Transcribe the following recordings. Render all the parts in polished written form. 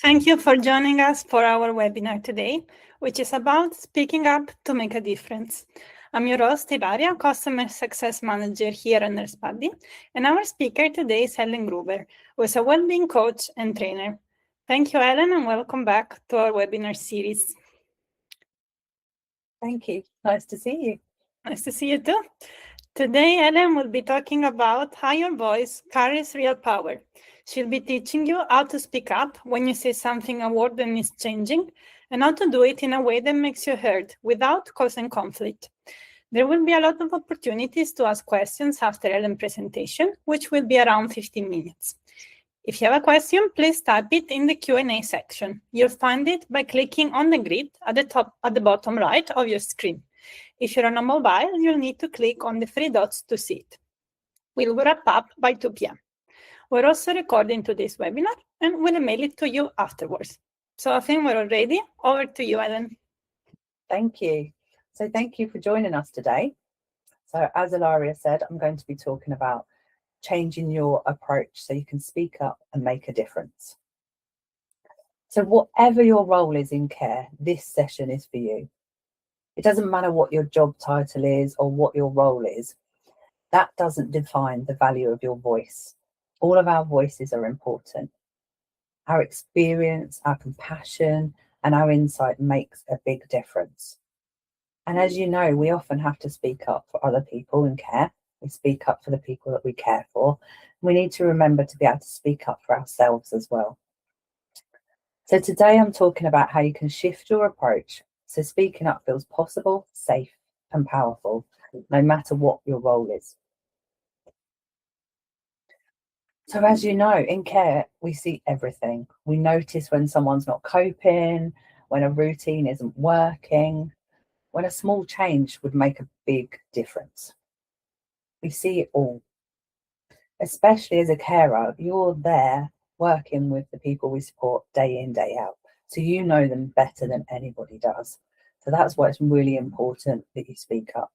Thank you for joining us for our webinar today, which is about speaking up to make a difference. I'm your host, Ilaria, Customer Success Manager here at NurseBuddy, and our speaker today is Helen Gruber, who is a well-being coach and trainer. Thank you, Helen, and welcome back to our webinar series. Thank you. Nice to see you. Nice to see you too. Today, Helen will be talking about how your voice carries real power. She'll be teaching you how to speak up when you say something a word that is changing, and how to do it in a way that makes you heard without causing conflict. There will be a lot of opportunities to ask questions after Helen's presentation, which will be around 15 minutes. If you have a question, please type it in the Q&A section. You'll find it by clicking on the grid at the bottom right of your screen. If you're on a mobile, you'll need to click on the three dots to see it. We'll wrap up by 2 p.m. We're also recording today's webinar and we'll email it to you afterwards. So I think we're all ready. Over to you, Helen. Thank you. So thank you for joining us today. So as Ilaria said, I'm going to be talking about changing your approach so you can speak up and make a difference. So whatever your role is in care, this session is for you. It doesn't matter what your job title is or what your role is. That doesn't define the value of your voice. All of our voices are important. Our experience, our compassion, and our insight makes a big difference. And as you know, we often have to speak up for other people in care. We speak up for the people that we care for. We need to remember to be able to speak up for ourselves as well. So today I'm talking about how you can shift your approach so speaking up feels possible, safe, and powerful, no matter what your role is. So as you know, in care, we see everything. We notice when someone's not coping, when a routine isn't working, when a small change would make a big difference. We see it all. Especially as a carer, you're there working with the people we support day in, day out. So you know them better than anybody does. So that's why it's really important that you speak up.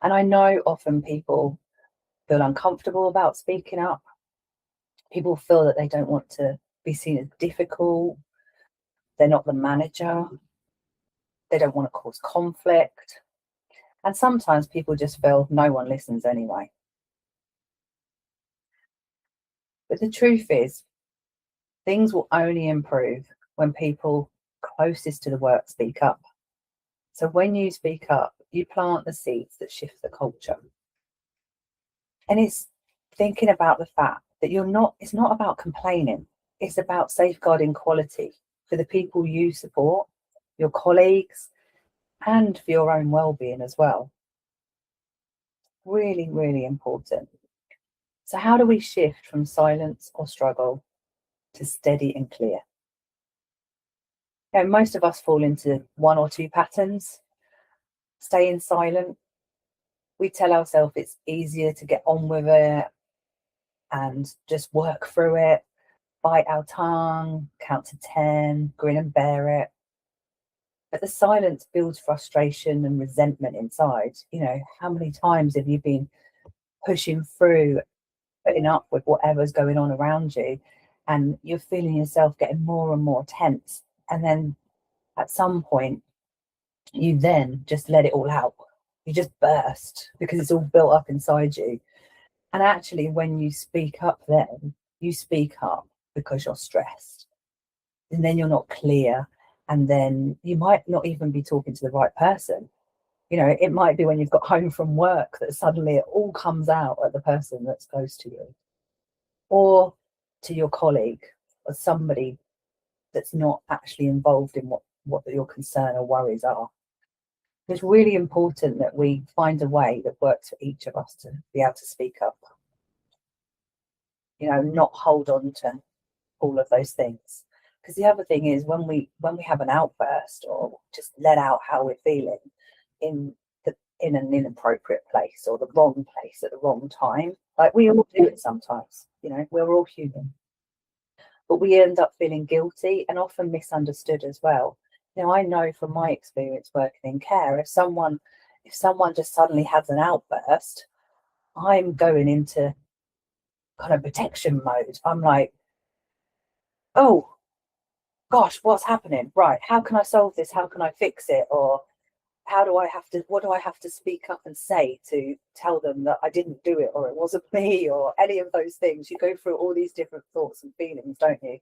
And I know often people feel uncomfortable about speaking up. People feel that they don't want to be seen as difficult. They're not the manager. They don't want to cause conflict. And sometimes people just feel no one listens anyway. But the truth is, things will only improve when people closest to the work speak up. So when you speak up, you plant the seeds that shift the culture. And it's thinking about the fact that it's not about complaining. It's about safeguarding quality for the people you support, your colleagues, and for your own well-being as well. Really, really important. So how do we shift from silence or struggle to steady and clear? You know, most of us fall into one or two patterns. Staying silent. We tell ourselves it's easier to get on with it and just work through it, bite our tongue, count to 10, grin and bear it. But the silence builds frustration and resentment inside. You know, how many times have you been pushing through, putting up with whatever's going on around you, and you're feeling yourself getting more and more tense, and then at some point you then just let it all out. You just burst because it's all built up inside you. And actually, when you speak up, then you speak up because you're stressed, and then you're not clear, and then you might not even be talking to the right person. You know, it might be when you've got home from work that suddenly it all comes out at the person that's close to you, or to your colleague, or somebody that's not actually involved in what your concern or worries are. It's really important that we find a way that works for each of us to be able to speak up. You know, not hold on to all of those things. Because the other thing is when we have an outburst or just let out how we're feeling in an inappropriate place or the wrong place at the wrong time, like we all do it sometimes, you know, we're all human. But we end up feeling guilty and often misunderstood as well. You know, I know from my experience working in care, if someone just suddenly has an outburst, I'm going into kind of protection mode. I'm like, oh gosh, what's happening? Right, how can I solve this? How can I fix it? Or what do I have to speak up and say to tell them that I didn't do it, or it wasn't me, or any of those things? You go through all these different thoughts and feelings, don't you?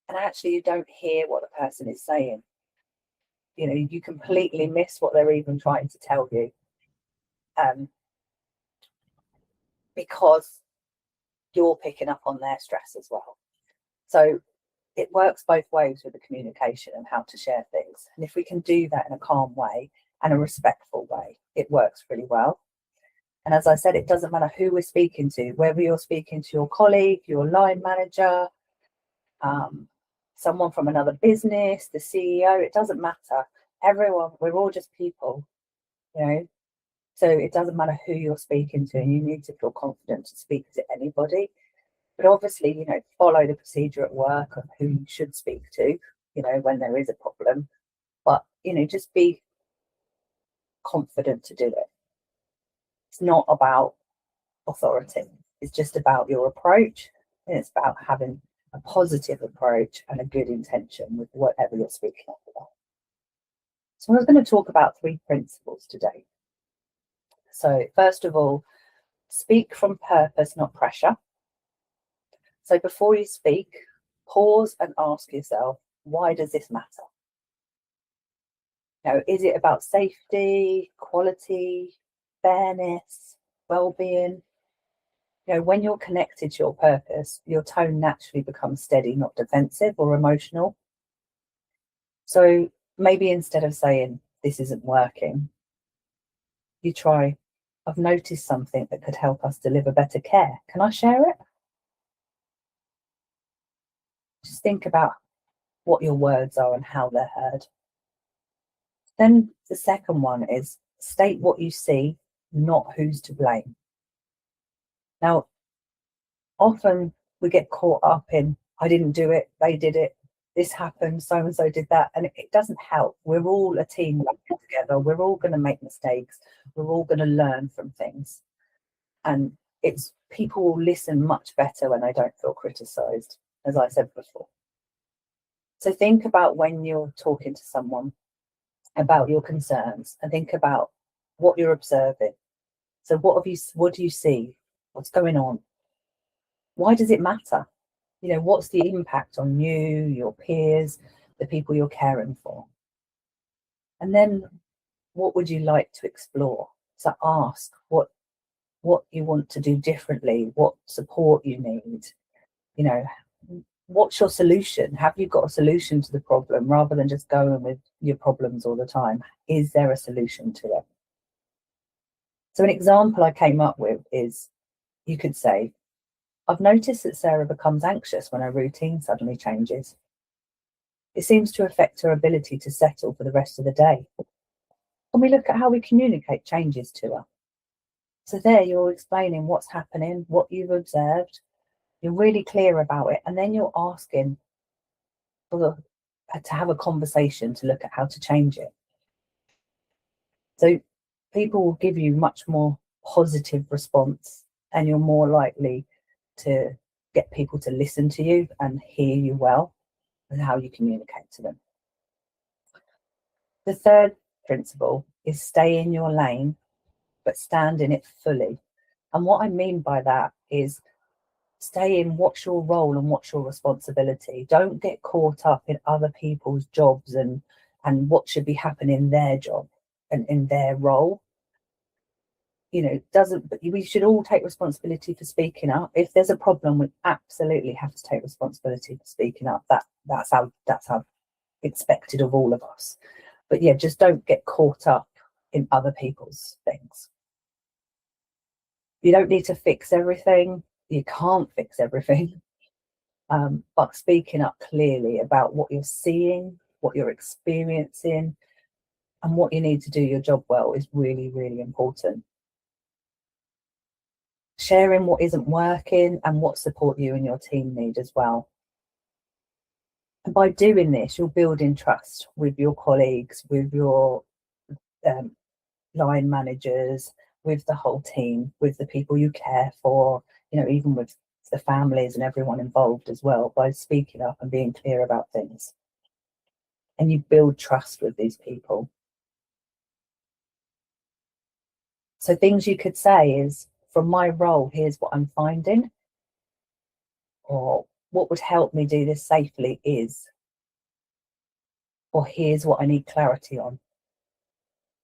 And actually you don't hear what the person is saying. You know, you completely miss what they're even trying to tell you, because you're picking up on their stress as well. So it works both ways with the communication and how to share things. And if we can do that in a calm way and a respectful way, it works really well. And as I said, it doesn't matter who we're speaking to, whether you're speaking to your colleague, your line manager, someone from another business, the CEO, it doesn't matter. Everyone, we're all just people, you know. So it doesn't matter who you're speaking to, and you need to feel confident to speak to anybody. But obviously, you know, follow the procedure at work of who you should speak to, you know, when there is a problem. But, you know, just be confident to do it. It's not about authority. It's just about your approach. And it's about having a positive approach and a good intention with whatever you're speaking up about. So we're going to talk about 3 principles today. So first of all, speak from purpose, not pressure. So before you speak, pause and ask yourself, why does this matter? You know, is it about safety, quality, fairness, well-being? You know, when you're connected to your purpose, your tone naturally becomes steady, not defensive or emotional. So maybe instead of saying, this isn't working, you try, I've noticed something that could help us deliver better care. Can I share it? Just think about what your words are and how they're heard. Then the second one is state what you see, not who's to blame. Now, often we get caught up in, I didn't do it, they did it, this happened, so-and-so did that, and it doesn't help. We're all a team together. We're all going to make mistakes. We're all going to learn from things. And people will listen much better when they don't feel criticised, as I said before. So think about when you're talking to someone about your concerns, and think about what you're observing. So what do you see? What's going on? Why does it matter? You know, what's the impact on you, your peers, the people you're caring for? And then what would you like to explore? So ask what you want to do differently, what support you need. You know, what's your solution? Have you got a solution to the problem, rather than just going with your problems all the time? Is there a solution to it? So an example I came up with is, you could say, I've noticed that Sarah becomes anxious when her routine suddenly changes. It seems to affect her ability to settle for the rest of the day. Can we look at how we communicate changes to her? So there you're explaining what's happening, what you've observed. You're really clear about it. And then you're asking to have a conversation to look at how to change it. So people will give you much more positive response, and you're more likely to get people to listen to you and hear you well, and how you communicate to them. The third principle is stay in your lane, but stand in it fully. And what I mean by that is stay in what's your role and what's your responsibility. Don't get caught up in other people's jobs and what should be happening in their job and in their role. You know, we should all take responsibility for speaking up. If there's a problem, we absolutely have to take responsibility for speaking up. That's how expected of all of us. But yeah, just don't get caught up in other people's things. You don't need to fix everything. You can't fix everything. But speaking up clearly about what you're seeing, what you're experiencing, and what you need to do your job well is really, really important. Sharing what isn't working and what support you and your team need as well. And by doing this, you're building trust with your colleagues, with your line managers, with the whole team, with the people you care for, you know, even with the families and everyone involved as well, by speaking up and being clear about things. And you build trust with these people. So things you could say is, from my role, here's what I'm finding, or what would help me do this safely is, or here's what I need clarity on.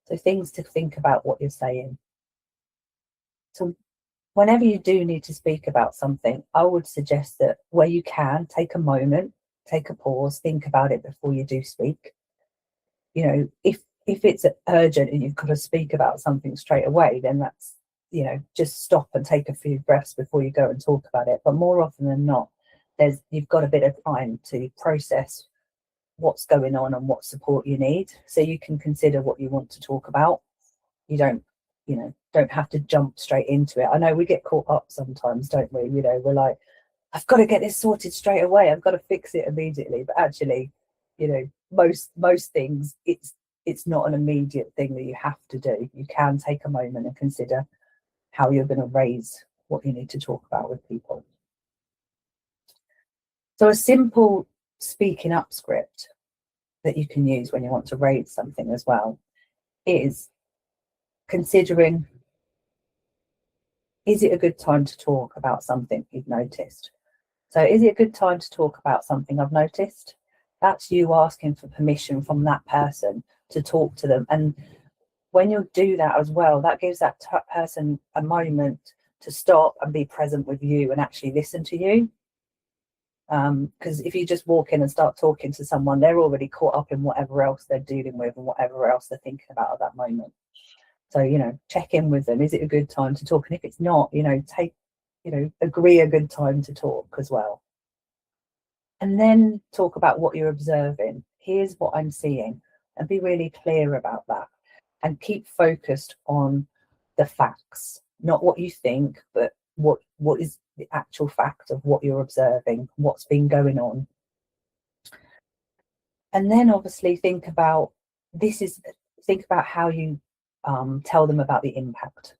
So things to think about what you're saying. So whenever you do need to speak about something, I would suggest that where you can, take a moment, take a pause, think about it before you do speak. You know, if it's urgent and you've got to speak about something straight away, then that's, you know, just stop and take a few breaths before you go and talk about it. But more often than not, you've got a bit of time to process what's going on and what support you need, so you can consider what you want to talk about. You don't have to jump straight into it. I know we get caught up sometimes, don't we? You know, we're like, I've got to get this sorted straight away, I've got to fix it immediately. But actually, you know, most things, it's not an immediate thing that you have to do. You can take a moment and consider how you're going to raise what you need to talk about with people. So a simple speaking up script that you can use when you want to raise something as well is considering, is it a good time to talk about something you've noticed? So is it a good time to talk about something I've noticed? That's you asking for permission from that person to talk to them. And when you do that as well, that gives that person a moment to stop and be present with you and actually listen to you. Because if you just walk in and start talking to someone, they're already caught up in whatever else they're dealing with and whatever else they're thinking about at that moment. So, you know, check in with them. Is it a good time to talk? And if it's not, you know, agree a good time to talk as well. And then talk about what you're observing. Here's what I'm seeing, and be really clear about that. And keep focused on the facts, not what you think, but what is the actual fact of what you're observing, what's been going on. And then obviously think about how you tell them about the impact.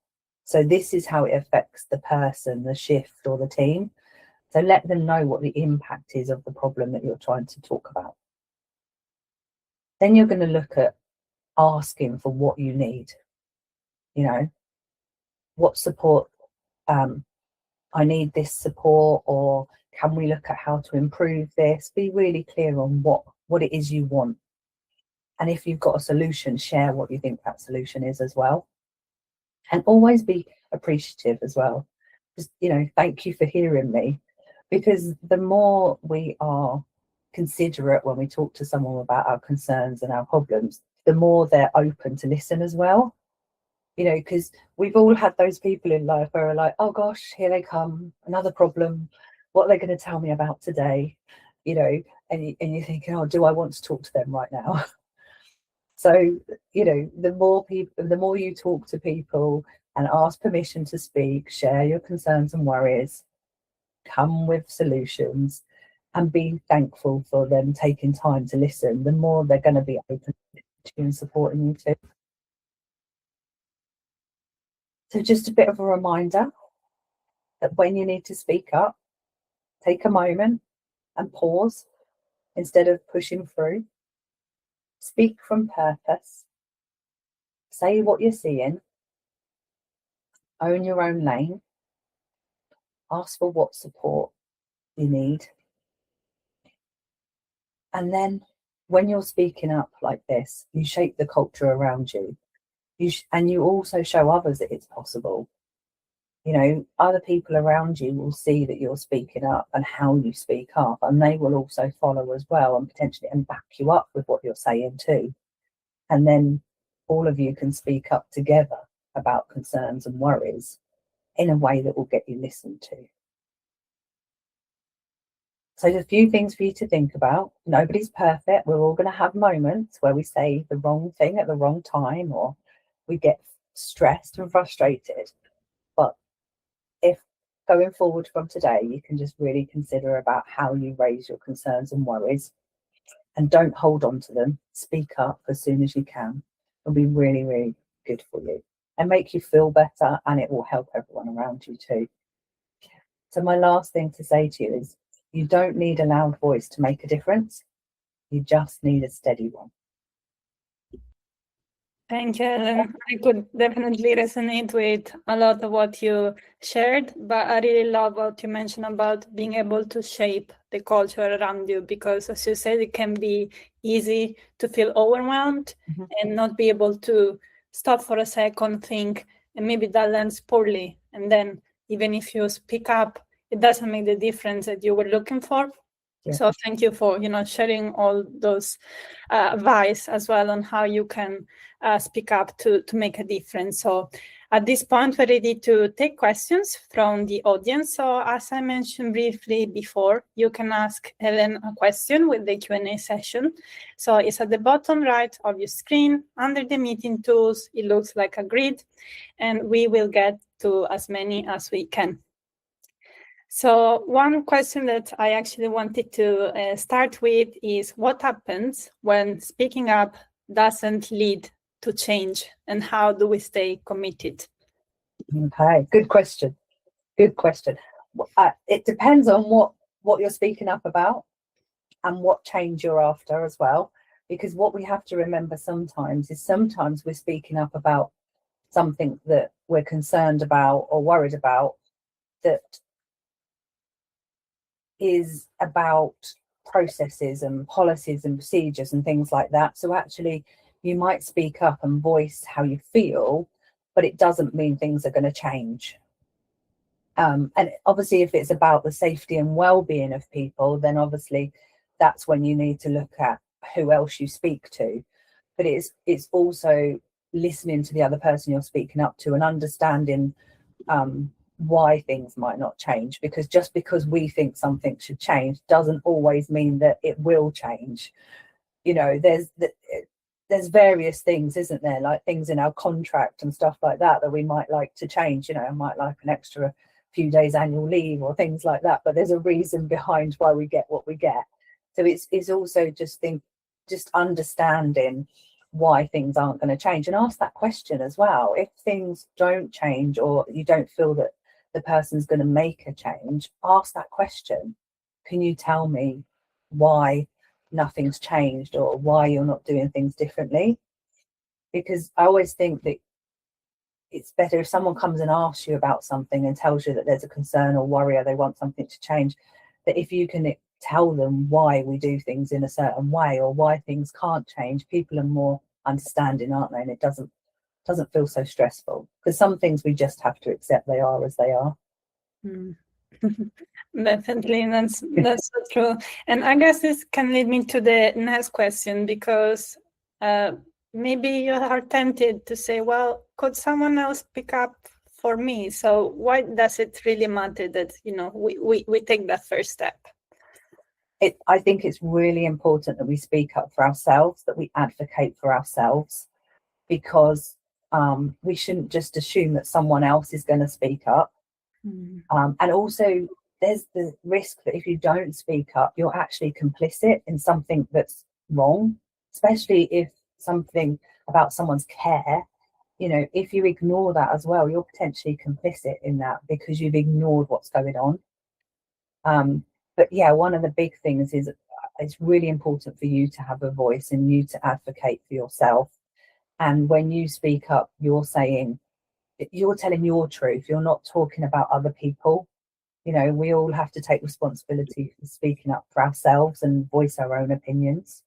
So this is how it affects the person, the shift, or the team. So let them know what the impact is of the problem that you're trying to talk about. Then you're going to look at asking for what you need. You know, what support, I need this support, or can we look at how to improve this? Be really clear on what it is you want. And if you've got a solution, share what you think that solution is as well. And always be appreciative as well. Just, you know, thank you for hearing me. Because the more we are considerate when we talk to someone about our concerns and our problems, the more they're open to listen as well. You know, because we've all had those people in life where we're like, oh gosh, here they come, another problem. What are they going to tell me about today? You know, and you're thinking, oh, do I want to talk to them right now? So, you know, the more you talk to people and ask permission to speak, share your concerns and worries, come with solutions, and be thankful for them taking time to listen, the more they're going to be open to you and supporting you too. So just a bit of a reminder that when you need to speak up, take a moment and pause instead of pushing through. Speak from purpose. Say what you're seeing. Own your own lane. Ask for what support you need. And then when you're speaking up like this, you shape the culture around you. And you also show others that it's possible. You know, other people around you will see that you're speaking up and how you speak up, and they will also follow as well, and potentially and back you up with what you're saying too. And then all of you can speak up together about concerns and worries in a way that will get you listened to. So there's a few things for you to think about. Nobody's perfect. We're all going to have moments where we say the wrong thing at the wrong time, or we get stressed and frustrated. But if going forward from today, you can just really consider about how you raise your concerns and worries, and don't hold on to them. Speak up as soon as you can. It'll be really, really good for you and make you feel better, and it will help everyone around you too. So my last thing to say to you is you don't need a loud voice to make a difference. You just need a steady one. Thank you, Helen. I could definitely resonate with a lot of what you shared, but I really love what you mentioned about being able to shape the culture around you, because as you said, it can be easy to feel overwhelmed and not be able to stop for a second, think, and maybe that lands poorly. And then even if you speak up, it doesn't make the difference that you were looking for. Yeah. So thank you for sharing all those advice as well on how you can speak up to make a difference. So at this point, we're ready to take questions from the audience. So as I mentioned briefly before, you can ask Helen a question with the Q&A session. So it's at the bottom right of your screen under the meeting tools. It looks like a grid, and we will get to as many as we can. So one question that I actually wanted to start with is, what happens when speaking up doesn't lead to change, and how do we stay committed? Okay, good question. Good question. It depends on what you're speaking up about and what change you're after as well. Because what we have to remember sometimes is sometimes we're speaking up about something that we're concerned about or worried about that is about processes and policies and procedures and things like that. So actually you might speak up and voice how you feel, but it doesn't mean things are going to change. And obviously if it's about the safety and well-being of people, then obviously that's when you need to look at who else you speak to. But it's also listening to the other person you're speaking up to and understanding why things might not change, because just because we think something should change doesn't always mean that it will change. You know, there's various things, isn't there, like things in our contract and stuff like that we might like to change. You know, I might like an extra few days annual leave or things like that, but there's a reason behind why we get what we get. So it's also just understanding why things aren't going to change, and ask that question as well. If things don't change or you don't feel that the person's going to make a change, ask that question. Can you tell me why nothing's changed or why you're not doing things differently? Because I always think that it's better if someone comes and asks you about something and tells you that there's a concern or worry or they want something to change, that if you can tell them why we do things in a certain way or why things can't change, people are more understanding, aren't they? And it doesn't feel so stressful, because some things we just have to accept they are as they are. Definitely, that's so true. And I guess this can lead me to the next question, because maybe you are tempted to say, well, could someone else pick up for me? So why does it really matter that we take that first step? I think it's really important that we speak up for ourselves, that we advocate for ourselves, because we shouldn't just assume that someone else is going to speak up. And also there's the risk that if you don't speak up, you're actually complicit in something that's wrong, especially if something about someone's care, if you ignore that as well, you're potentially complicit in that because you've ignored what's going on. But yeah, one of the big things is it's really important for you to have a voice and you to advocate for yourself. And when you speak up, you're telling your truth. You're not talking about other people. We all have to take responsibility for speaking up for ourselves and voice our own opinions.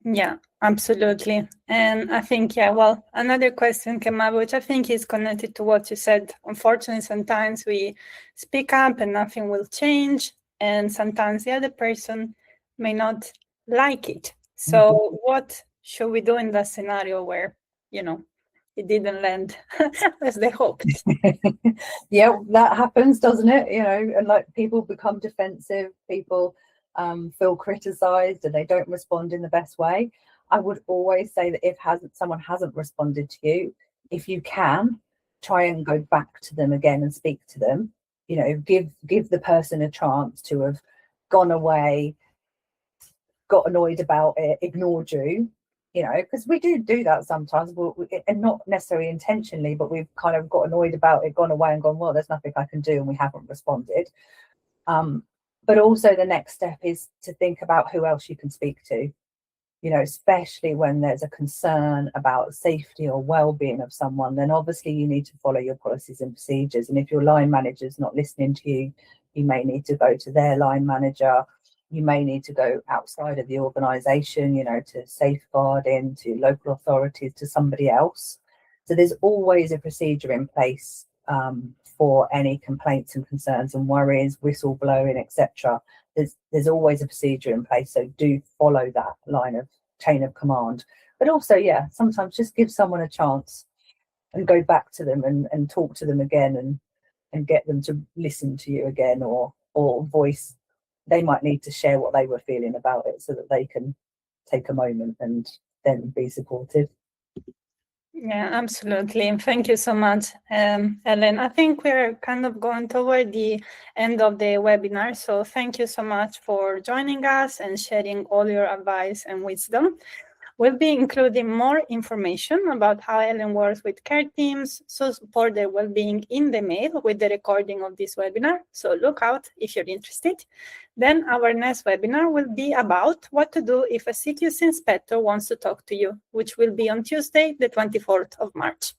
Yeah, absolutely. And I think, another question came up, which I think is connected to what you said. Unfortunately, sometimes we speak up and nothing will change. And sometimes the other person may not like it. So what should we do in that scenario where, it didn't land as they hoped? Yeah, that happens, doesn't it? And like people become defensive, people feel criticized and they don't respond in the best way. I would always say that if someone hasn't responded to you, if you can, try and go back to them again and speak to them. Give the person a chance to have gone away, got annoyed about it, ignored you, you know, because we do that sometimes, and not necessarily intentionally, but we've kind of got annoyed about it, gone away and gone, well, there's nothing I can do, and we haven't responded. But also the next step is to think about who else you can speak to, you know, especially when there's a concern about safety or well-being of someone. Then obviously you need to follow your policies and procedures, and if your line manager's not listening to you, you may need to go to their line manager. You may need to go outside of the organisation, you know, to safeguarding, to local authorities, to somebody else. So there's always a procedure in place for any complaints and concerns and worries, whistleblowing, etc. There's always a procedure in place. So do follow that line of chain of command. But also, yeah, sometimes just give someone a chance and go back to them and talk to them again and get them to listen to you again, or voice. They might need to share what they were feeling about it so that they can take a moment and then be supportive. Yeah, absolutely. Thank you so much, Helen. I think we're kind of going toward the end of the webinar. So thank you so much for joining us and sharing all your advice and wisdom. We'll be including more information about how Helen works with care teams to support their well-being in the mail with the recording of this webinar. So look out if you're interested. Then our next webinar will be about what to do if a CQC inspector wants to talk to you, which will be on Tuesday, the 24th of March.